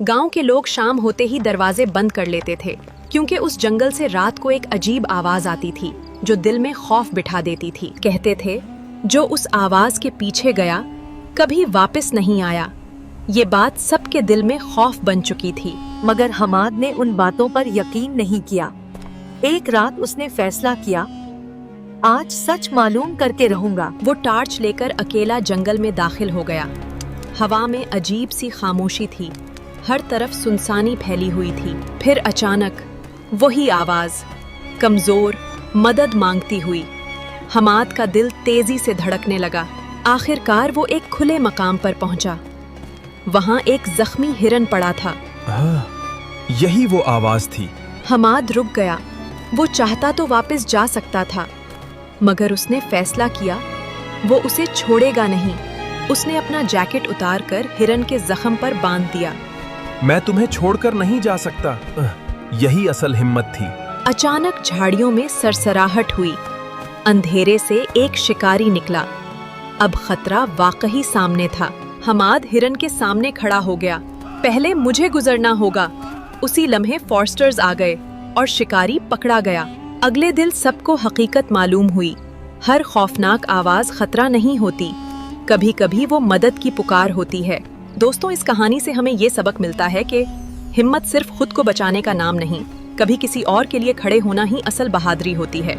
गांव के लोग शाम होते ही दरवाजे बंद कर लेते थे, क्योंकि उस जंगल से रात को एक अजीब आवाज आती थी जो दिल में खौफ बिठा देती थी। कहते थे, जो उस आवाज के पीछे गया कभी वापस नहीं आया। ये बात सबके दिल में खौफ बन चुकी थी। मगर हमाद ने उन बातों पर यकीन नहीं किया। एक रात उसने फैसला किया, आज सच मालूम करके रहूंगा। वो टार्च लेकर अकेला जंगल में दाखिल हो गया। हवा में अजीब सी खामोशी थी, हर तरफ सुनसानी फैली हुई थी। फिर अचानक वही आवाज, कमजोर, मदद मांगती हुई। हमाद का दिल तेजी से धड़कने लगा। आखिरकार वो एक खुले मकाम पर पहुंचा। वहां एक जख्मी हिरन पड़ा था। यही वो आवाज थी। हमाद रुक गया। वो चाहता तो वापस जा सकता था, मगर उसने फैसला किया वो उसे छोड़ेगा नहीं। उसने अपना जैकेट उतारकर हिरन के जख्म पर बांध दिया। मैं तुम्हें छोड़कर नहीं जा सकता। यही असल हिम्मत थी। अचानक झाड़ियों में सरसराहट हुई। अंधेरे से एक शिकारी निकला। अब खतरा वाकई सामने था। हमाद हिरन के सामने खड़ा हो गया। पहले मुझे गुजरना होगा। उसी लम्हे फॉरेस्टर्स आ गए और शिकारी पकड़ा गया। अगले दिन सबको हकीकत मालूम हुई। हर खौफनाक आवाज खतरा नहीं होती, कभी कभी वो मदद की पुकार होती है। दोस्तों, इस कहानी से हमें ये सबक मिलता है कि हिम्मत सिर्फ खुद को बचाने का नाम नहीं, कभी किसी और के लिए खड़े होना ही असल बहादुरी होती है।